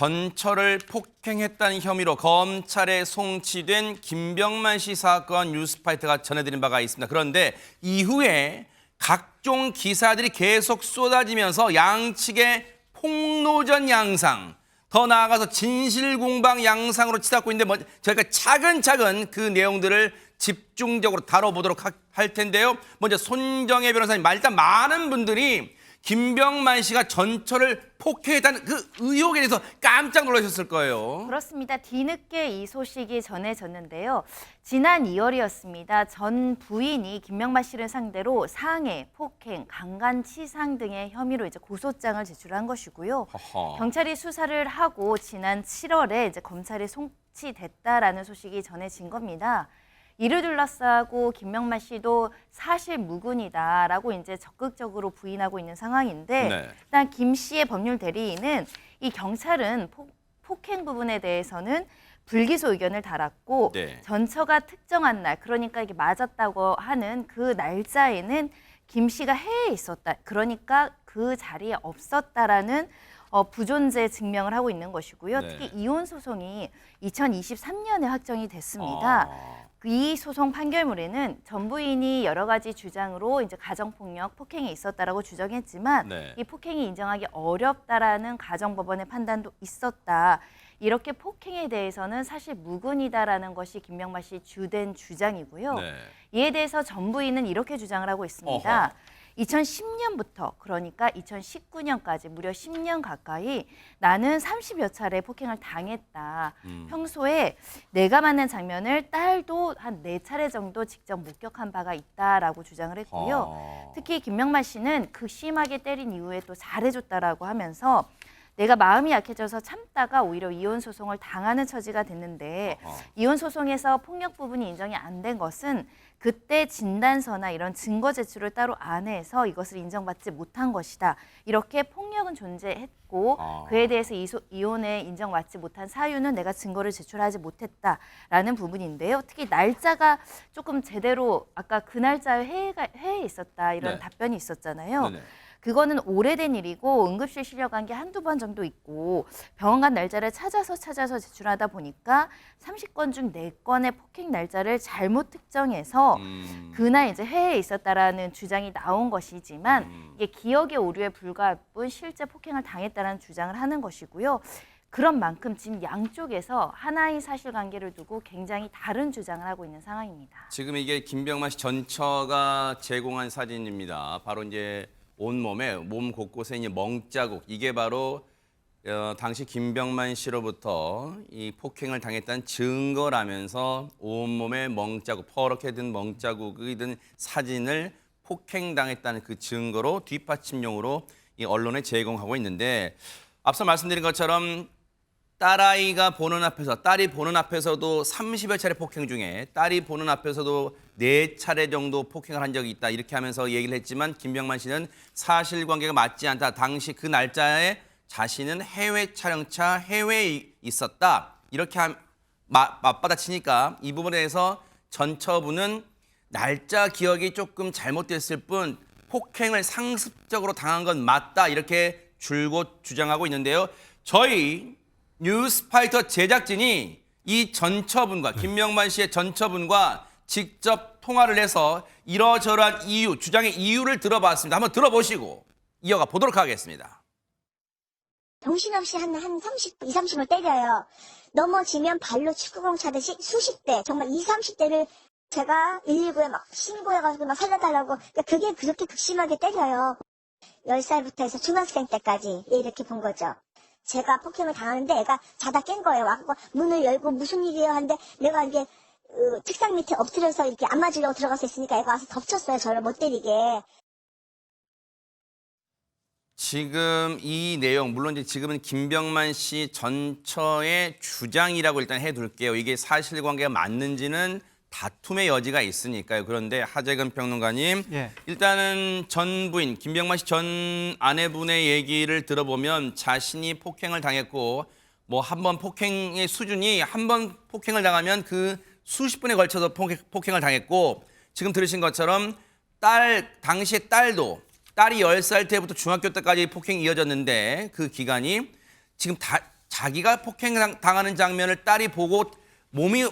전처를 폭행했다는 혐의로 검찰에 송치된 김병만 씨 사건 뉴스파이터가 전해드린 바가 있습니다. 그런데 이후에 각종 기사들이 계속 쏟아지면서 양측의 폭로전 양상, 더 나아가서 진실공방 양상으로 치닫고 있는데 저희가 차근차근 그 내용들을 집중적으로 다뤄보도록 할 텐데요. 먼저 손정혜 변호사님, 일단 많은 분들이 김병만 씨가 전처를 폭행했다는 그 의혹에 대해서 깜짝 놀라셨을 거예요. 그렇습니다. 뒤늦게 이 소식이 전해졌는데요. 지난 2월이었습니다. 전 부인이 김병만 씨를 상대로 상해, 폭행, 강간치상 등의 혐의로 이제 고소장을 제출한 것이고요. 허허. 경찰이 수사를 하고 지난 7월에 이제 검찰에 송치됐다라는 소식이 전해진 겁니다. 이를 둘러싸고 김병만 씨도 사실 무근이다라고 이제 적극적으로 부인하고 있는 상황인데, 네. 일단 김 씨의 법률 대리인은 이 경찰은 폭행 부분에 대해서는 불기소 의견을 달았고, 네. 전처가 특정한 날, 그러니까 이게 맞았다고 하는 그 날짜에는 김 씨가 해외에 있었다, 그러니까 그 자리에 없었다라는 부존재 증명을 하고 있는 것이고요. 네. 특히 이혼 소송이 2023년에 확정이 됐습니다. 이 소송 판결문에는 전 부인이 여러 가지 주장으로 이제 가정폭력, 폭행이 있었다라고 주장했지만 네. 이 폭행이 인정하기 어렵다라는 가정법원의 판단도 있었다. 이렇게 폭행에 대해서는 사실 무근이다라는 것이 김병만 씨 주된 주장이고요. 네. 이에 대해서 전 부인은 이렇게 주장을 하고 있습니다. 어허. 2010년부터 그러니까 2019년까지 무려 10년 가까이 나는 30여 차례 폭행을 당했다. 평소에 내가 맞는 장면을 딸도 한 4차례 정도 직접 목격한 바가 있다라고 주장을 했고요. 특히 김병만 씨는 그 심하게 때린 이후에 또 잘해줬다라고 하면서 내가 마음이 약해져서 참다가 오히려 이혼 소송을 당하는 처지가 됐는데, 이혼 소송에서 폭력 부분이 인정이 안 된 것은 그때 진단서나 이런 증거 제출을 따로 안 해서 이것을 인정받지 못한 것이다. 이렇게 폭력은 존재했고 그에 대해서 이혼에 인정받지 못한 사유는 내가 증거를 제출하지 못했다라는 부분인데요. 특히 날짜가 조금 제대로 아까 그 날짜에 회의에 있었다 이런 네. 답변이 있었잖아요. 네네. 그거는 오래된 일이고 응급실 실려간 게 한두 번 정도 있고 병원 간 날짜를 찾아서 제출하다 보니까 30건 중 4건의 폭행 날짜를 잘못 특정해서 그날 이제 회의에 있었다라는 주장이 나온 것이지만 이게 기억의 오류에 불과할 뿐 실제 폭행을 당했다는 주장을 하는 것이고요. 그런 만큼 지금 양쪽에서 하나의 사실관계를 두고 굉장히 다른 주장을 하고 있는 상황입니다. 지금 이게 김병만 씨 전처가 제공한 사진입니다. 바로 이제 온몸에 몸 곳곳에 있는 멍자국, 이게 바로 당시 김병만 씨로부터 이 폭행을 당했다는 증거라면서 온몸에 멍자국, 퍼렇게 든 멍자국이 든 사진을 폭행당했다는 그 증거로 뒷받침용으로 이 언론에 제공하고 있는데, 앞서 말씀드린 것처럼 딸아이가 보는 앞에서, 딸이 보는 앞에서도 30여 차례 폭행 중에 딸이 보는 앞에서도 4차례 정도 폭행을 한 적이 있다, 이렇게 하면서 얘기를 했지만 김병만 씨는 사실관계가 맞지 않다. 당시 그 날짜에 자신은 해외 촬영차 해외에 있었다. 이렇게 맞받아치니까 이 부분에 대해서 전처부는 날짜 기억이 조금 잘못됐을 뿐 폭행을 상습적으로 당한 건 맞다, 이렇게 줄곧 주장하고 있는데요. 저희 뉴스파이터 제작진이 이 전처분과 김병만 씨의 전처분과 직접 통화를 해서 이러저러한 이유, 주장의 이유를 들어봤습니다. 한번 들어보시고 이어가 보도록 하겠습니다. 정신없이 한 30, 20, 30을 때려요. 넘어지면 발로 축구공 차듯이 수십 대, 정말 20, 30대를 제가 119에 막 신고해가지고 막 살려달라고, 그러니까 그게 그렇게 극심하게 때려요. 10살부터 해서 중학생 때까지 이렇게 본 거죠. 제가 폭행을 당하는데 애가 자다 깬 거예요. 와서 문을 열고 무슨 일이에요 하는데 내가 이게 책상 밑에 엎드려서 이렇게 안 맞으려고 들어가서 있으니까 애가 와서 덮쳤어요. 저를 못 때리게. 지금 이 내용, 물론 이제 지금은 김병만 씨 전처의 주장이라고 일단 해둘게요. 이게 사실관계가 맞는지는 다툼의 여지가 있으니까요. 그런데 하재근 평론가님, 예. 일단은 전 부인, 김병만 씨 전 아내분의 얘기를 들어보면 자신이 폭행을 당했고, 뭐 한 번 폭행의 수준이 한 번 폭행을 당하면 그 수십 분에 걸쳐서 폭행을 당했고, 지금 들으신 것처럼 당시에 딸이 10살 때부터 중학교 때까지 폭행이 이어졌는데 그 기간이 지금 자기가 폭행당하는 장면을 딸이 보고 몸이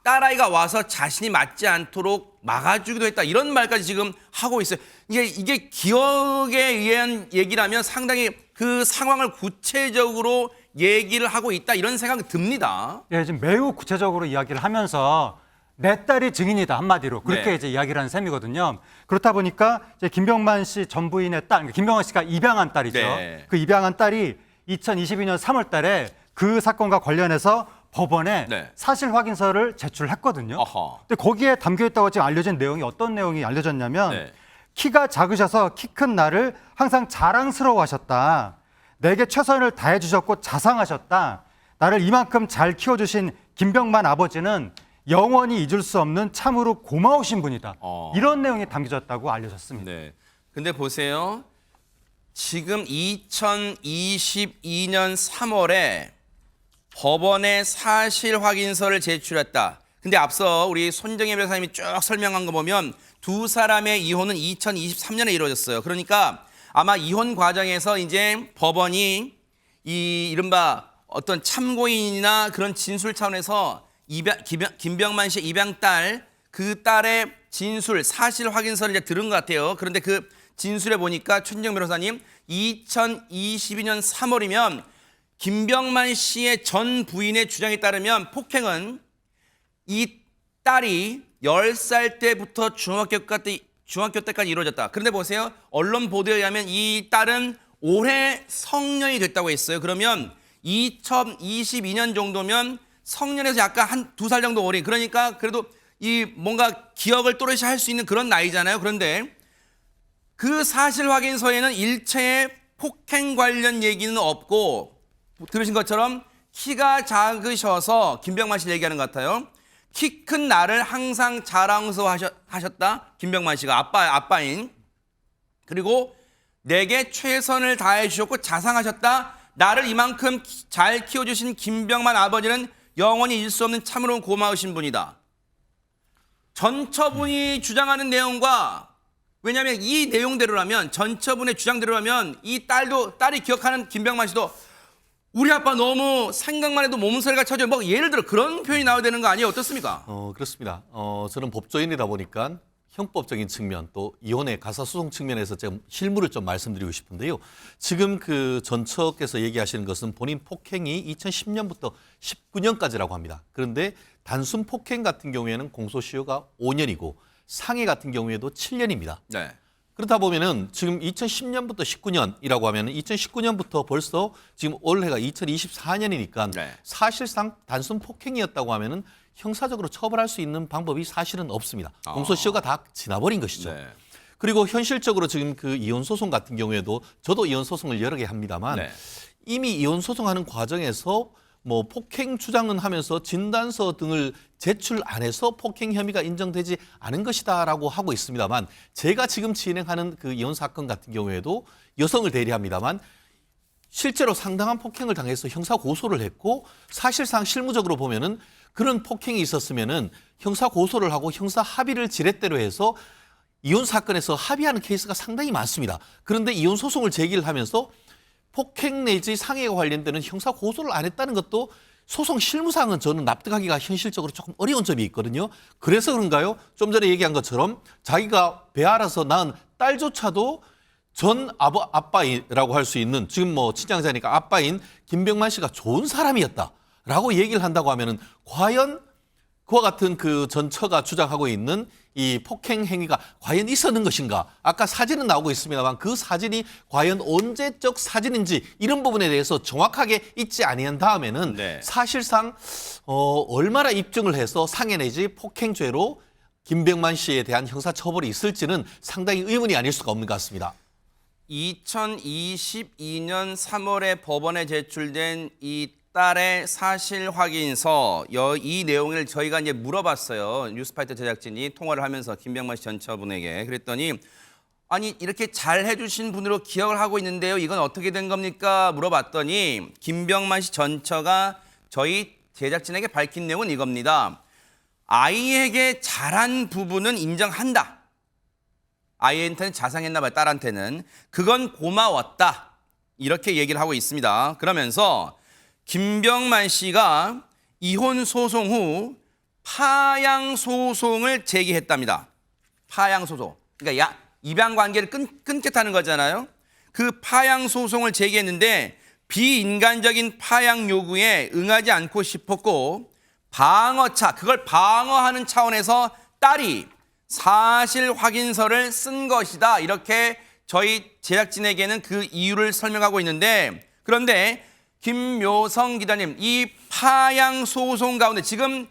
딸아이가 와서 자신이 맞지 않도록 막아주기도 했다. 이런 말까지 지금 하고 있어요. 이게 기억에 의한 얘기라면 상당히 그 상황을 구체적으로 얘기를 하고 있다. 이런 생각이 듭니다. 예, 지금 매우 구체적으로 이야기를 하면서 내 딸이 증인이다 한마디로 그렇게 네. 이제 이야기를 하는 셈이거든요. 그렇다 보니까 이제 김병만 씨 전 부인의 딸, 그러니까 김병만 씨가 입양한 딸이죠. 네. 그 입양한 딸이 2022년 3월달에 그 사건과 관련해서 법원에 네. 사실 확인서를 제출했거든요. 어허. 근데 거기에 담겨 있다고 지금 알려진 내용이 어떤 내용이 알려졌냐면 네. 키가 작으셔서 키 큰 나를 항상 자랑스러워하셨다. 내게 최선을 다해 주셨고 자상하셨다. 나를 이만큼 잘 키워주신 김병만 아버지는 영원히 잊을 수 없는 참으로 고마우신 분이다. 이런 내용이 담겨졌다고 알려졌습니다. 네. 근데 보세요. 지금 2022년 3월에 법원에 사실 확인서를 제출했다. 근데 앞서 우리 손정혜 변호사님이 쭉 설명한 거 보면 두 사람의 이혼은 2023년에 이루어졌어요. 그러니까 아마 이혼 과정에서 이제 법원이 이 이른바 어떤 참고인이나 그런 진술 차원에서 김병만 씨의 입양 딸, 그 딸의 진술, 사실 확인서를 이제 들은 것 같아요. 그런데 그 진술에 보니까 최진정 변호사님 2022년 3월이면 김병만 씨의 전 부인의 주장에 따르면 폭행은 이 딸이 10살 때부터 중학교 때까지 이루어졌다. 그런데 보세요. 언론 보도에 의하면 이 딸은 올해 성년이 됐다고 했어요. 그러면 2022년 정도면 성년에서 약간 한 2살 정도 어린, 그러니까 그래도 이 뭔가 기억을 또렷이 할 수 있는 그런 나이잖아요. 그런데 그 사실 확인서에는 일체의 폭행 관련 얘기는 없고, 들으신 것처럼 키가 작으셔서 김병만 씨 얘기하는 것 같아요. 키 큰 나를 항상 자랑스러워하셨다. 김병만 씨가 아빠인. 그리고 내게 최선을 다해 주셨고 자상하셨다. 나를 이만큼 잘 키워주신 김병만 아버지는 영원히 잊을 수 없는 참으로 고마우신 분이다. 전처분이 주장하는 내용과, 왜냐하면 이 내용대로라면, 전처분의 주장대로라면 이 딸이 기억하는 김병만 씨도 우리 아빠 너무 생각만 해도 몸서리가 쳐져요. 뭐 예를 들어 그런 표현이 나와야 되는 거 아니에요? 어떻습니까? 그렇습니다. 저는 법조인이다 보니까 형법적인 측면 또 이혼의 가사소송 측면에서 좀 실무를 좀 말씀드리고 싶은데요. 지금 그 전처께서 얘기하시는 것은 본인 폭행이 2010년부터 19년까지라고 합니다. 그런데 단순 폭행 같은 경우에는 공소시효가 5년이고 상해 같은 경우에도 7년입니다. 네. 그렇다 보면은 지금 2010년부터 19년이라고 하면은 2019년부터 벌써 지금 올해가 2024년이니까 네. 사실상 단순 폭행이었다고 하면은 형사적으로 처벌할 수 있는 방법이 사실은 없습니다. 공소시효가 다 지나버린 것이죠. 네. 그리고 현실적으로 지금 그 이혼 소송 같은 경우에도 저도 이혼 소송을 여러 개 합니다만 네. 이미 이혼 소송하는 과정에서 뭐 폭행 주장은 하면서 진단서 등을 제출 안 해서 폭행 혐의가 인정되지 않은 것이다라고 하고 있습니다만, 제가 지금 진행하는 그 이혼 사건 같은 경우에도 여성을 대리합니다만 실제로 상당한 폭행을 당해서 형사 고소를 했고, 사실상 실무적으로 보면은 그런 폭행이 있었으면은 형사 고소를 하고 형사 합의를 지렛대로 해서 이혼 사건에서 합의하는 케이스가 상당히 많습니다. 그런데 이혼 소송을 제기를 하면서 폭행 내지 상해가 관련되는 형사 고소를 안 했다는 것도 소송 실무상은 저는 납득하기가 현실적으로 조금 어려운 점이 있거든요. 그래서 그런가요? 좀 전에 얘기한 것처럼 자기가 배 알아서 낳은 딸조차도 전 아빠라고 할 수 있는, 지금 뭐 친장자니까 아빠인 김병만 씨가 좋은 사람이었다라고 얘기를 한다고 하면은 과연 그와 같은 그 전처가 주장하고 있는 이 폭행 행위가 과연 있었는 것인가? 아까 사진은 나오고 있습니다만 그 사진이 과연 언제적 사진인지 이런 부분에 대해서 정확하게 있지 아니한 다음에는 네. 사실상 얼마나 입증을 해서 상해 내지 폭행죄로 김병만 씨에 대한 형사처벌이 있을지는 상당히 의문이 아닐 수가 없는 것 같습니다. 2022년 3월에 법원에 제출된 이 딸의 사실 확인서, 이 내용을 저희가 이제 물어봤어요. 뉴스파이터 제작진이 통화를 하면서 김병만 씨 전처분에게. 그랬더니 아니 이렇게 잘 해주신 분으로 기억을 하고 있는데요. 이건 어떻게 된 겁니까? 물어봤더니 김병만 씨 전처가 저희 제작진에게 밝힌 내용은 이겁니다. 아이에게 잘한 부분은 인정한다. 아이한테는 자상했나 봐요. 딸한테는. 그건 고마웠다. 이렇게 얘기를 하고 있습니다. 그러면서 김병만 씨가 이혼 소송 후 파양 소송을 제기했답니다. 파양 소송. 그러니까 입양 관계를 끊겠다는 거잖아요. 그 파양 소송을 제기했는데 비인간적인 파양 요구에 응하지 않고 싶었고 그걸 방어하는 차원에서 딸이 사실 확인서를 쓴 것이다. 이렇게 저희 제작진에게는 그 이유를 설명하고 있는데, 그런데 김묘성 기자님, 이 파양 소송 가운데 지금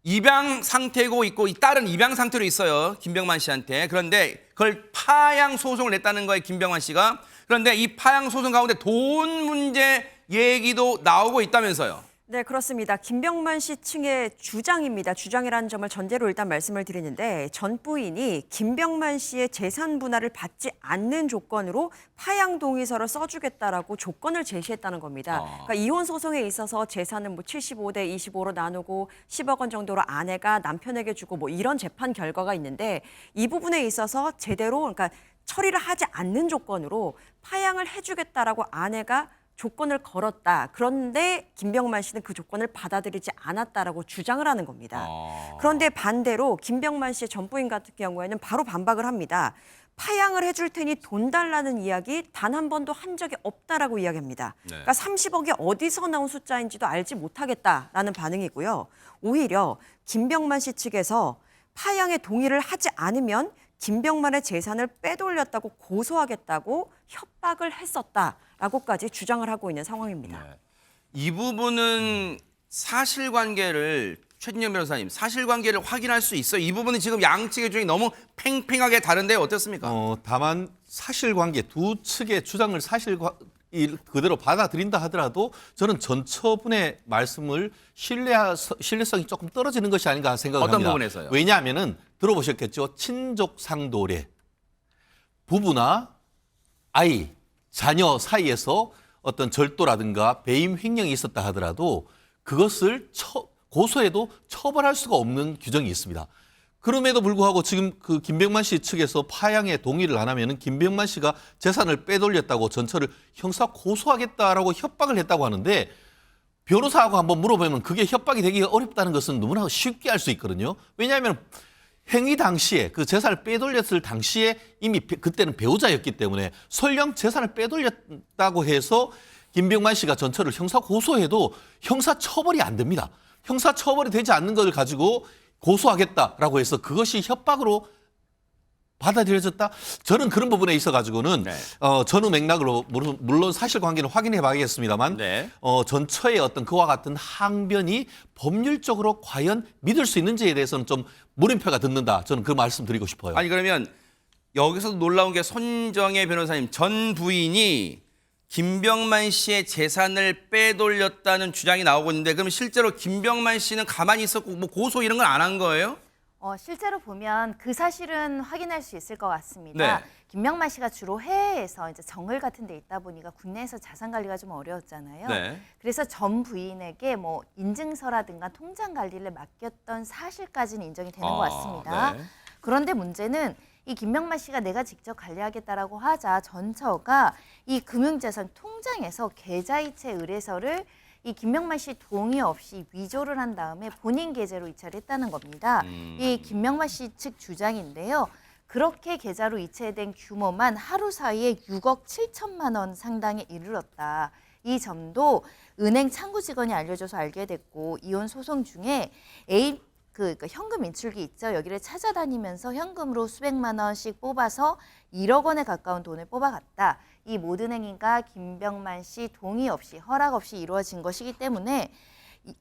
입양 상태고 있고 이 딸은 입양 상태로 있어요. 김병만 씨한테. 그런데 그걸 파양 소송을 냈다는 거예요. 김병만 씨가. 그런데 이 파양 소송 가운데 돈 문제 얘기도 나오고 있다면서요. 네, 그렇습니다. 김병만 씨 측의 주장입니다. 주장이라는 점을 전제로 일단 말씀을 드리는데, 전 부인이 김병만 씨의 재산 분할을 받지 않는 조건으로 파양 동의서를 써주겠다라고 조건을 제시했다는 겁니다. 그러니까 이혼 소송에 있어서 재산은 뭐 75대 25로 나누고 10억 원 정도로 아내가 남편에게 주고 뭐 이런 재판 결과가 있는데, 이 부분에 있어서 제대로 그러니까 처리를 하지 않는 조건으로 파양을 해주겠다라고 아내가 조건을 걸었다. 그런데 김병만 씨는 그 조건을 받아들이지 않았다라고 주장을 하는 겁니다. 그런데 반대로 김병만 씨의 전 부인 같은 경우에는 바로 반박을 합니다. 파양을 해줄 테니 돈 달라는 이야기 단 한 번도 한 적이 없다라고 이야기합니다. 그러니까 30억이 어디서 나온 숫자인지도 알지 못하겠다라는 반응이고요. 오히려 김병만 씨 측에서 파양에 동의를 하지 않으면 김병만의 재산을 빼돌렸다고 고소하겠다고 협박을 했었다라고까지 주장을 하고 있는 상황입니다. 네. 이 부분은 사실관계를 최진영 변호사님, 사실관계를 확인할 수 있어요? 이 부분은 지금 양측의 주장이 너무 팽팽하게 다른데 어떻습니까? 다만 사실관계 두 측의 주장을 그대로 받아들인다 하더라도 저는 전처분의 말씀을 신뢰성이 조금 떨어지는 것이 아닌가 생각을 어떤 합니다. 부분에서요? 왜냐하면은 들어보셨겠죠. 친족 상도례, 부부나 아이, 자녀 사이에서 어떤 절도라든가 배임 횡령이 있었다 하더라도 그것을 고소해도 처벌할 수가 없는 규정이 있습니다. 그럼에도 불구하고 지금 그 김병만 씨 측에서 파양에 동의를 안 하면은 김병만 씨가 재산을 빼돌렸다고 전처를 형사 고소하겠다라고 협박을 했다고 하는데, 변호사하고 한번 물어보면 그게 협박이 되기 어렵다는 것은 너무나 쉽게 알 수 있거든요. 왜냐하면 행위 당시에 그 재산을 빼돌렸을 당시에 이미 그때는 배우자였기 때문에 설령 재산을 빼돌렸다고 해서 김병만 씨가 전처를 형사 고소해도 형사 처벌이 안 됩니다. 형사 처벌이 되지 않는 것을 가지고 고소하겠다라고 해서 그것이 협박으로 받아들여졌다? 저는 그런 부분에 있어가지고는 네. 전후 맥락으로 물론 사실관계는 확인해 봐야겠습니다만 네. 전처의 어떤 그와 같은 항변이 법률적으로 과연 믿을 수 있는지에 대해서는 좀 물음표가 듣는다. 저는 그 말씀 드리고 싶어요. 아니 그러면 여기서 놀라운 게 손정혜 변호사님, 전 부인이 김병만 씨의 재산을 빼돌렸다는 주장이 나오고 있는데, 그럼 실제로 김병만 씨는 가만히 있었고 뭐 고소 이런 걸 안 한 거예요? 실제로 보면 그 사실은 확인할 수 있을 것 같습니다. 네. 김병만 씨가 주로 해외에서 이제 정을 같은 데 있다 보니까 국내에서 자산 관리가 좀 어려웠잖아요. 네. 그래서 전 부인에게 뭐 인증서라든가 통장 관리를 맡겼던 사실까지는 인정이 되는 것 같습니다. 네. 그런데 문제는 이 김병만 씨가 내가 직접 관리하겠다라고 하자 전처가 이 금융자산 통장에서 계좌이체 의뢰서를 이 김병만 씨 동의 없이 위조를 한 다음에 본인 계좌로 이체를 했다는 겁니다. 이 김병만 씨 측 주장인데요. 그렇게 계좌로 이체된 규모만 하루 사이에 6억 7천만 원 상당에 이르렀다. 이 점도 은행 창구 직원이 알려줘서 알게 됐고, 이혼 소송 중에 그 현금 인출기 있죠. 여기를 찾아다니면서 현금으로 수백만 원씩 뽑아서 1억 원에 가까운 돈을 뽑아갔다. 이 모든 행위가 김병만 씨 동의 없이, 허락 없이 이루어진 것이기 때문에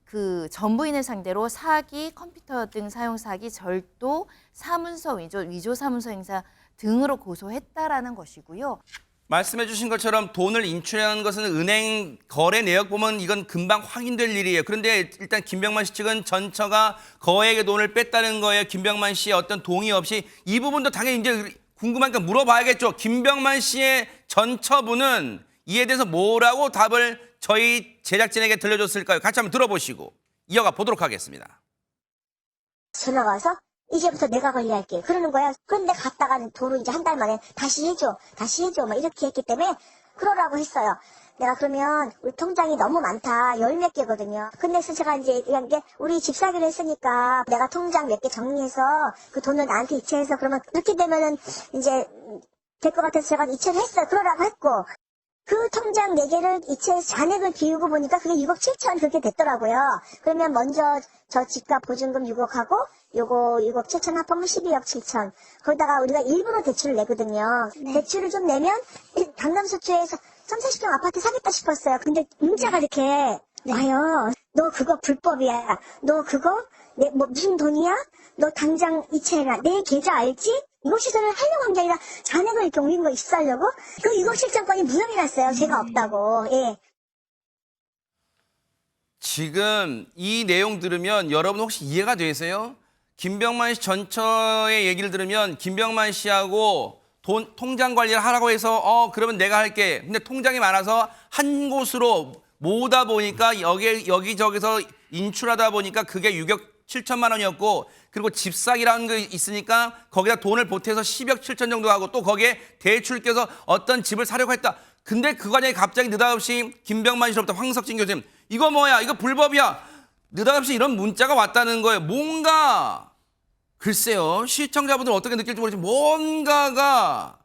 그 전부인을 상대로 사기, 컴퓨터 등 사용 사기, 절도, 사문서 위조 사문서 행사 등으로 고소했다라는 것이고요. 말씀해 주신 것처럼 돈을 인출한 것은 은행 거래 내역 보면 이건 금방 확인될 일이에요. 그런데 일단 김병만 씨 측은 전처가 거액의 돈을 뺐다는 거예요. 김병만 씨의 어떤 동의 없이. 이 부분도 당연히 이제 궁금하니까 물어봐야겠죠. 김병만 씨의 전처분은 이에 대해서 뭐라고 답을 저희 제작진에게 들려줬을까요? 같이 한번 들어보시고 이어가 보도록 하겠습니다. 전화가 와서 이제부터 내가 관리할게 그러는 거야. 그런데 갔다가 도로 이제 한 달 만에 다시 해줘 막 이렇게 했기 때문에 그러라고 했어요. 내가 그러면 우리 통장이 너무 많다. 10몇 개거든요. 근데 제가 이제 얘기한 게 우리 집 사기로 했으니까 내가 통장 몇 개 정리해서 그 돈을 나한테 이체해서 그러면 그렇게 되면은 이제 될 것 같아서 제가 이체를 했어요. 그러라고 했고 그 통장 4개를 이체해서 잔액을 비우고 보니까 그게 6억 7천 그렇게 됐더라고요. 그러면 먼저 저 집값 보증금 6억하고 요거 6억 7천 합하면 12억 7천. 거기다가 우리가 일부러 대출을 내거든요. 대출을 좀 내면 강남서초에서 30, 40평 아파트 사겠다 싶었어요. 근데 문자가 이렇게 와요. 너 그거 불법이야. 너 그거 뭐 무슨 돈이야? 너 당장 이체해라. 내 계좌 알지? 6억 7천을 하려고 한 게 아니라 잔액을 이렇게 옮긴 거 입수하려고? 그 6억 7천건이 무혐의 났어요. 제가 없다고. 예. 지금 이 내용 들으면 여러분 혹시 이해가 되세요? 김병만 씨 전처의 얘기를 들으면 김병만 씨하고 통장 관리를 하라고 해서 그러면 내가 할게. 근데 통장이 많아서 한 곳으로 모으다 보니까 여기저기서 인출하다 보니까 그게 6억 7천만 원이었고 그리고 집 사기라는 게 있으니까 거기다 돈을 보태서 10억 7천 정도 하고 또 거기에 대출 껴서 어떤 집을 사려고 했다. 근데 그 과정에 갑자기 느닷없이 김병만 씨로부터 황석진 교수님 이거 뭐야? 이거 불법이야. 느닷없이 이런 문자가 왔다는 거예요. 뭔가 글쎄요. 시청자분들은 어떻게 느낄지 모르지만 뭔가가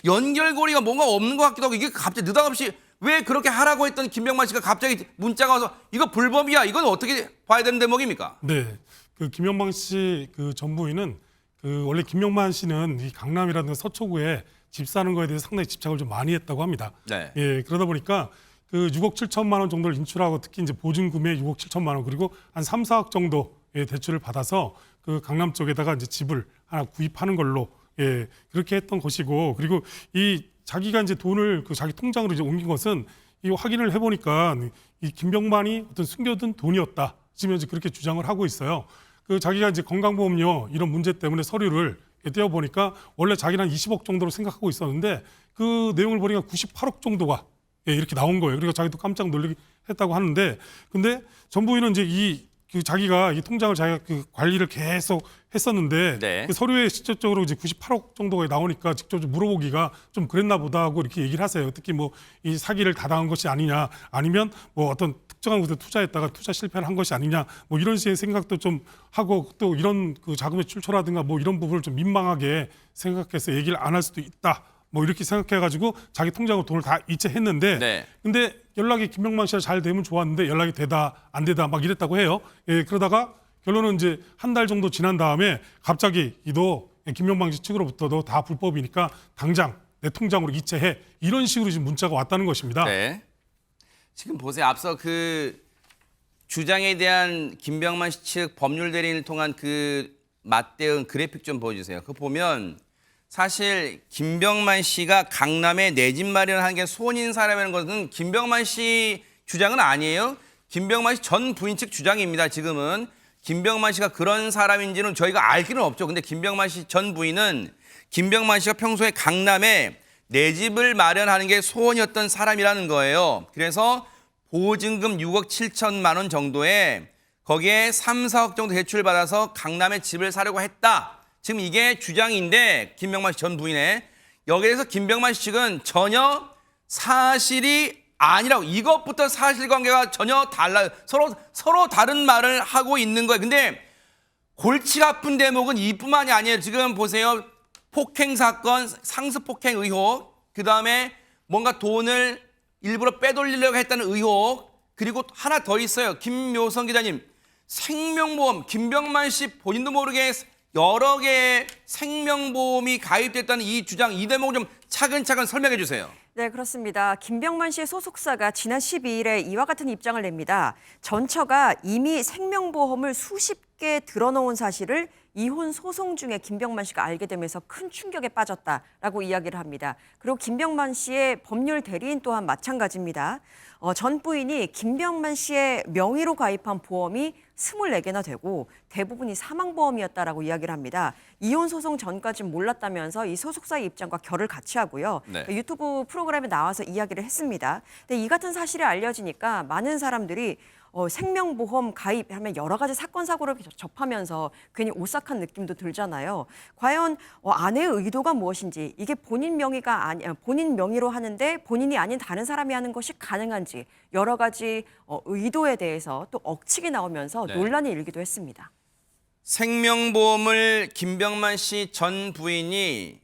연결고리가 뭔가 없는 것 같기도 하고 이게 갑자기 느닷없이 왜 그렇게 하라고 했던 김병만 씨가 갑자기 문자가 와서 이거 불법이야. 이건 어떻게 봐야 되는 대목입니까? 네, 그 김영만 씨 그 전 부인은 그 원래 김영만 씨는 이 강남이라든가 서초구에 집 사는 거에 대해서 상당히 집착을 좀 많이 했다고 합니다. 네. 예, 그러다 보니까 그 6억 7천만 원 정도를 인출하고 특히 이제 보증금에 6억 7천만 원 그리고 한 3, 4억 정도의 대출을 받아서 그 강남 쪽에다가 이제 집을 하나 구입하는 걸로 예, 그렇게 했던 것이고 그리고 이 자기가 이제 돈을 그 자기 통장으로 이제 옮긴 것은 이 확인을 해보니까 이 김병만이 어떤 숨겨둔 돈이었다. 지금 이제 그렇게 주장을 하고 있어요. 그 자기가 이제 건강보험료 이런 문제 때문에 서류를 떼어보니까 원래 자기는 한 20억 정도로 생각하고 있었는데 그 내용을 보니까 98억 정도가 예, 이렇게 나온 거예요. 그리고 자기도 깜짝 놀라게 했다고 하는데 근데 전 부인은 이제 그 자기가 이 통장을 자기가 그 관리를 계속 했었는데 네. 그 서류에 직접적으로 이제 98억 정도가 나오니까 직접 물어보기가 좀 그랬나 보다 하고 이렇게 얘기를 하세요. 특히 뭐 이 사기를 다당한 것이 아니냐 아니면 뭐 어떤 특정한 곳에 투자했다가 투자 실패를 한 것이 아니냐 뭐 이런 식의 생각도 좀 하고 또 이런 그 자금의 출처라든가 뭐 이런 부분을 좀 민망하게 생각해서 얘기를 안 할 수도 있다. 뭐 이렇게 생각해가지고 자기 통장으로 돈을 다 이체했는데 네. 근데 연락이 김병만 씨가 잘 되면 좋았는데 연락이 되다 안 되다 막 이랬다고 해요. 예, 그러다가 결론은 이제 한 달 정도 지난 다음에 갑자기 너 김병만 씨 측으로부터 너 다 불법이니까 당장 내 통장으로 이체해 이런 식으로 지금 문자가 왔다는 것입니다. 네. 지금 보세요. 앞서 그 주장에 대한 김병만 씨 측 법률 대리인을 통한 그 맞대응 그래픽 좀 보여주세요. 그거 보면 사실 김병만 씨가 강남에 내 집 마련하는 게 소원인 사람이라는 것은 김병만 씨 주장은 아니에요. 김병만 씨 전 부인 측 주장입니다. 지금은 김병만 씨가 그런 사람인지는 저희가 알 길은 없죠. 근데 김병만 씨 전 부인은 김병만 씨가 평소에 강남에 내 집을 마련하는 게 소원이었던 사람이라는 거예요. 그래서 보증금 6억 7천만 원 정도에 거기에 3, 4억 정도 대출을 받아서 강남에 집을 사려고 했다. 지금 이게 주장인데 김병만 씨 전 부인의 여기에서 김병만 씨 측은 전혀 사실이 아니라고 이것부터 사실관계가 전혀 달라요. 서로 다른 말을 하고 있는 거예요. 근데 골치가 아픈 대목은 이뿐만이 아니에요. 지금 보세요. 폭행 사건, 상습 폭행 의혹, 그다음에 뭔가 돈을 일부러 빼돌리려고 했다는 의혹, 그리고 하나 더 있어요. 김묘성 기자님, 생명보험, 김병만 씨 본인도 모르게 여러 개의 생명보험이 가입됐다는 이 주장, 이 대목을 좀 차근차근 설명해 주세요. 네, 그렇습니다. 김병만 씨의 소속사가 지난 12일에 이와 같은 입장을 냅니다. 전처가 이미 생명보험을 수십 개 들어놓은 사실을 이혼 소송 중에 김병만 씨가 알게 되면서 큰 충격에 빠졌다라고 이야기를 합니다. 그리고 김병만 씨의 법률 대리인 또한 마찬가지입니다. 전 부인이 김병만 씨의 명의로 가입한 보험이 24개나 되고 대부분이 사망보험이었다라고 이야기를 합니다. 이혼 소송 전까지는 몰랐다면서 이 소속사의 입장과 결을 같이 하고요. 네. 유튜브 프로그램에 나와서 이야기를 했습니다. 근데 이 같은 사실이 알려지니까 많은 사람들이 생명보험 가입하면 여러 가지 사건 사고를 접하면서 괜히 오싹한 느낌도 들잖아요. 과연 아내의 의도가 무엇인지, 이게 본인 명의가 본인 명의로 하는데 본인이 아닌 다른 사람이 하는 것이 가능한지, 여러 가지 의도에 대해서 또 억측이 나오면서 네. 논란이 일기도 했습니다. 생명보험을 김병만 씨 전 부인이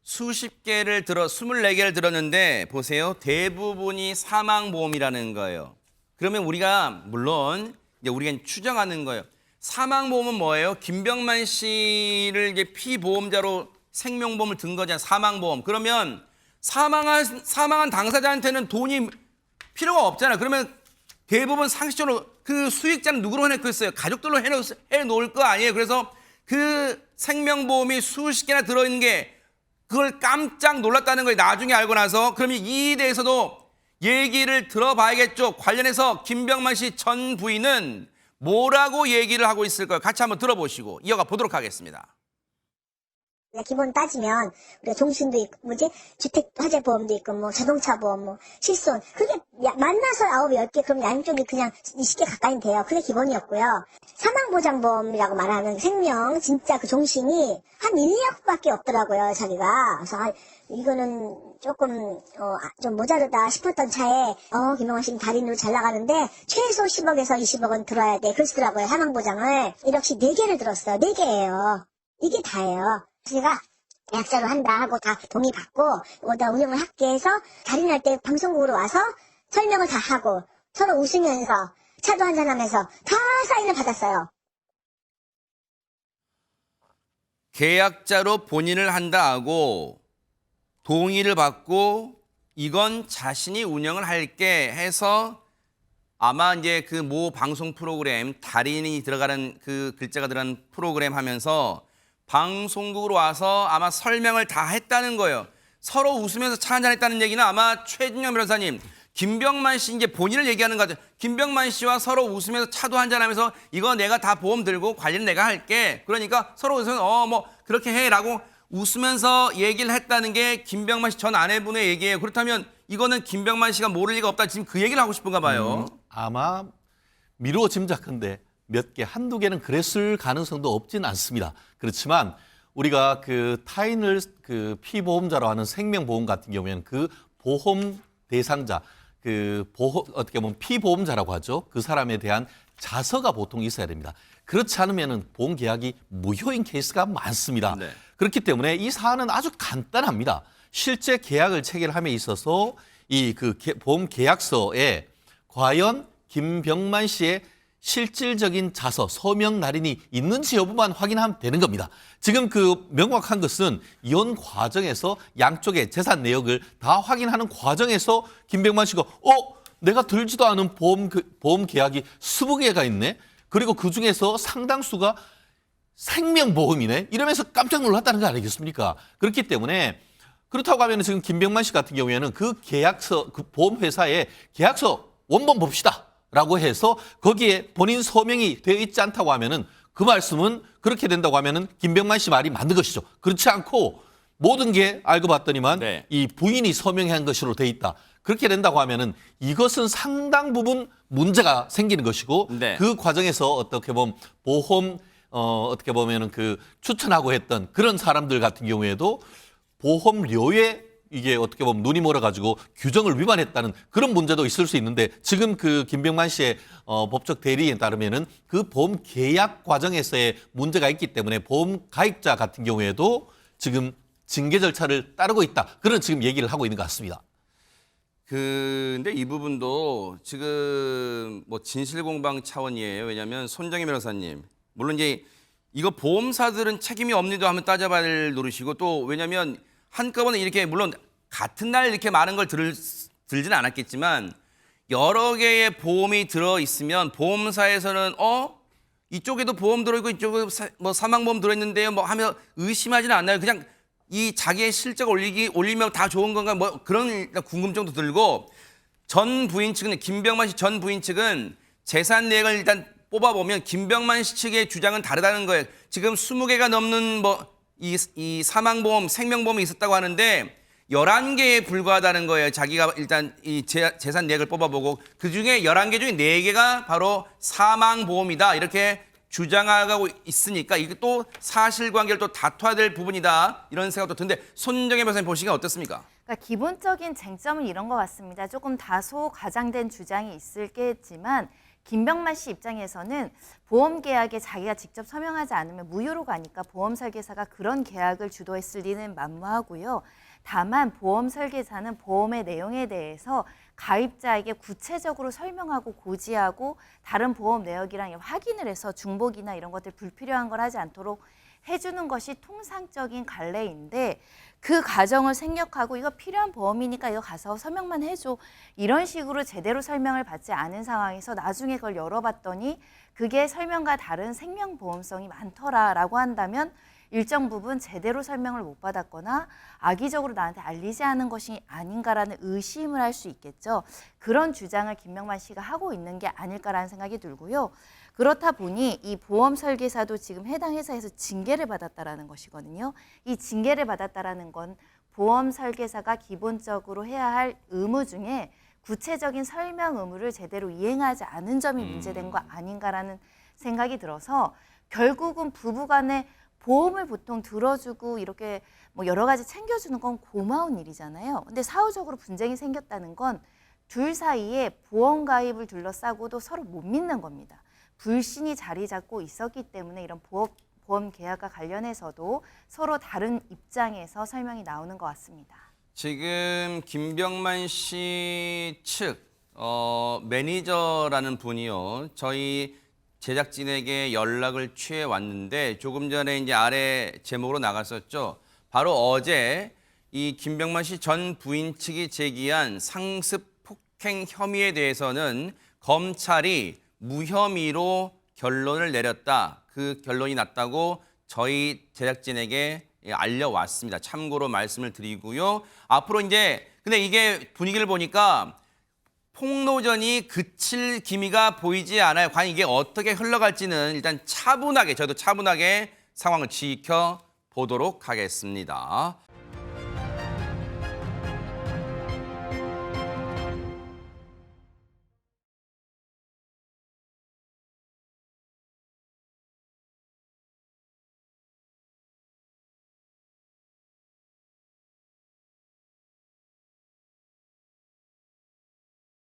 수십 개를 24개를 들었는데 보세요. 대부분이 사망보험이라는 거예요. 그러면 우리가 물론 이제 우리가 추정하는 거예요. 사망보험은 뭐예요? 김병만 씨를 이제 피보험자로 생명보험을 든 거잖아요. 사망보험. 그러면 사망한 당사자한테는 돈이 필요가 없잖아요. 그러면 대부분 상식적으로 그 수익자는 누구로 해놓겠어요? 가족들로 해놓을 거 아니에요. 그래서 그 생명보험이 수십 개나 들어있는 게 그걸 깜짝 놀랐다는 걸 나중에 알고 나서 그러면 이에 대해서도 얘기를 들어봐야겠죠. 관련해서 김병만 씨 전 부인은 뭐라고 얘기를 하고 있을까요? 같이 한번 들어보시고 이어가 보도록 하겠습니다. 기본 따지면 우리가 종신도 있고 주택 화재 보험도 있고 자동차 보험 실손 그게 만나서 9, 10개 그럼 양쪽이 그냥 20개 가까이 돼요. 그게 기본이었고요. 사망보장보험이라고 말하는 생명 진짜 그 종신이 한 1, 2억밖에 없더라고요. 자기가. 그래서 이거는 조금 좀 모자르다 싶었던 차에 김병만 씨는 달인으로 잘 나가는데 최소 10억에서 20억은 들어야 돼. 그러시더라고요. 사망보장을 1억씩 4개를 들었어요. 4개예요. 이게 다예요. 제가 계약자로 한다 하고 다 동의 받고 나 운영을 할게 해서 달인할 때 방송국으로 와서 설명을 다 하고 서로 웃으면서 차도 한잔하면서 다 사인을 받았어요. 계약자로 본인을 한다 하고 동의를 받고 이건 자신이 운영을 할게 해서 아마 이제 그 모 방송 프로그램 달인이 들어가는 그 글자가 들어가는 프로그램 하면서 방송국으로 와서 아마 설명을 다 했다는 거예요. 서로 웃으면서 차 한잔 했다는 얘기는 아마 최진영 변호사님, 김병만 씨 이제 본인을 얘기하는 거죠. 김병만 씨와 서로 웃으면서 차도 한잔 하면서 이거 내가 다 보험 들고 관리는 내가 할게. 그러니까 서로 웃으면서 뭐 그렇게 해라고 웃으면서 얘기를 했다는 게 김병만 씨 전 아내분의 얘기예요. 그렇다면 이거는 김병만 씨가 모를 리가 없다. 지금 그 얘기를 하고 싶은가 봐요. 아마 미루어 짐작컨대 몇 개, 한두 개는 그랬을 가능성도 없진 않습니다. 그렇지만 우리가 그 타인을 그 피보험자로 하는 생명보험 같은 경우에는 그 보험 대상자, 어떻게 보면 피보험자라고 하죠. 그 사람에 대한 자서가 보통 있어야 됩니다. 그렇지 않으면 보험 계약이 무효인 케이스가 많습니다. 네. 그렇기 때문에 이 사안은 아주 간단합니다. 실제 계약을 체결함에 있어서 이 그 보험 계약서에 과연 김병만 씨의 실질적인 자서, 서명 날인이 있는지 여부만 확인하면 되는 겁니다. 지금 그 명확한 것은 이혼 과정에서 양쪽의 재산 내역을 다 확인하는 과정에서 김병만 씨가 내가 들지도 않은 보험 계약이 20개가 있네. 그리고 그중에서 상당수가 생명보험이네. 이러면서 깜짝 놀랐다는 거 아니겠습니까? 그렇기 때문에 그렇다고 하면 지금 김병만 씨 같은 경우에는 그 계약서, 그 보험회사의 계약서 원본 봅시다. 라고 해서 거기에 본인 서명이 되어 있지 않다고 하면은 그 말씀은 그렇게 된다고 하면은 김병만 씨 말이 맞는 것이죠. 그렇지 않고 모든 게 알고 봤더니만 네. 이 부인이 서명한 것으로 되어 있다. 그렇게 된다고 하면은 이것은 상당 부분 문제가 생기는 것이고 네. 그 과정에서 어떻게 보면 보험 어떻게 보면은 그 추천하고 했던 그런 사람들 같은 경우에도 보험료에 이게 어떻게 보면 눈이 멀어가지고 규정을 위반했다는 그런 문제도 있을 수 있는데 지금 그 김병만 씨의 법적 대리인에 따르면은 그 보험 계약 과정에서의 문제가 있기 때문에 보험 가입자 같은 경우에도 지금 징계 절차를 따르고 있다. 그런 지금 얘기를 하고 있는 것 같습니다. 근데 이 부분도 지금 뭐 진실공방 차원이에요. 왜냐하면 손정희 변호사님, 물론 이제 이거 보험사들은 책임이 없니도 한번 따져봐야 될 노릇이고 또 왜냐하면 한꺼번에 이렇게 물론 같은 날 이렇게 많은 걸 들지는 않았겠지만 여러 개의 보험이 들어 있으면 보험사에서는 이쪽에도 보험 들어있고 이쪽에 뭐 사망보험 들어있는데요 뭐 하면 의심하지는 않나요? 그냥 이 자기의 실적 올리면 다 좋은 건가 뭐 그런 궁금증도 들고 전 부인 측은 김병만 씨 전 부인 측은 재산 내역을 일단 뽑아보면 김병만 씨 측의 주장은 다르다는 거예요. 지금 20개가 넘는 이 사망보험, 생명보험이 있었다고 하는데 11개에 불과하다는 거예요. 자기가 일단 이 재산 내역을 뽑아보고 그중에 11개 중에 4개가 바로 사망보험이다. 이렇게 주장하고 있으니까 이게 또 사실관계를 또 다퉈야 될 부분이다. 이런 생각도 드는데 손정혜 변호사님 보시기엔 어떻습니까? 그러니까 기본적인 쟁점은 이런 것 같습니다. 조금 다소 과장된 주장이 있을겠지만 김병만 씨 입장에서는 보험 계약에 자기가 직접 서명하지 않으면 무효로 가니까 보험 설계사가 그런 계약을 주도했을 리는 만무하고요. 다만 보험 설계사는 보험의 내용에 대해서 가입자에게 구체적으로 설명하고 고지하고 다른 보험 내역이랑 확인을 해서 중복이나 이런 것들 불필요한 걸 하지 않도록 해주는 것이 통상적인 관례인데 그 과정을 생략하고 이거 필요한 보험이니까 이거 가서 서명만 해줘 이런 식으로 제대로 설명을 받지 않은 상황에서 나중에 그걸 열어봤더니 그게 설명과 다른 생명보험성이 많더라라고 한다면 일정 부분 제대로 설명을 못 받았거나 악의적으로 나한테 알리지 않은 것이 아닌가라는 의심을 할 수 있겠죠. 그런 주장을 김병만 씨가 하고 있는 게 아닐까라는 생각이 들고요. 그렇다 보니 이 보험 설계사도 지금 해당 회사에서 징계를 받았다라는 것이거든요. 이 징계를 받았다라는 건 보험 설계사가 기본적으로 해야 할 의무 중에 구체적인 설명 의무를 제대로 이행하지 않은 점이 문제된 거 아닌가라는 생각이 들어서 결국은 부부간에 보험을 보통 들어주고 이렇게 뭐 여러 가지 챙겨주는 건 고마운 일이잖아요. 근데 사후적으로 분쟁이 생겼다는 건 둘 사이에 보험 가입을 둘러싸고도 서로 못 믿는 겁니다. 불신이 자리 잡고 있었기 때문에 이런 보험 계약과 관련해서도 서로 다른 입장에서 설명이 나오는 것 같습니다. 지금 김병만 씨 측 매니저라는 분이요. 저희 제작진에게 연락을 취해 왔는데 조금 전에 이제 아래 제목으로 나갔었죠. 바로 어제 이 김병만 씨 전 부인 측이 제기한 상습 폭행 혐의에 대해서는 검찰이 무혐의로 결론을 내렸다. 그 결론이 났다고 저희 제작진에게 알려왔습니다. 참고로 말씀을 드리고요. 앞으로 이제 근데 이게 분위기를 보니까 폭로전이 그칠 기미가 보이지 않아요. 과연 이게 어떻게 흘러갈지는 일단 저도 차분하게 상황을 지켜보도록 하겠습니다.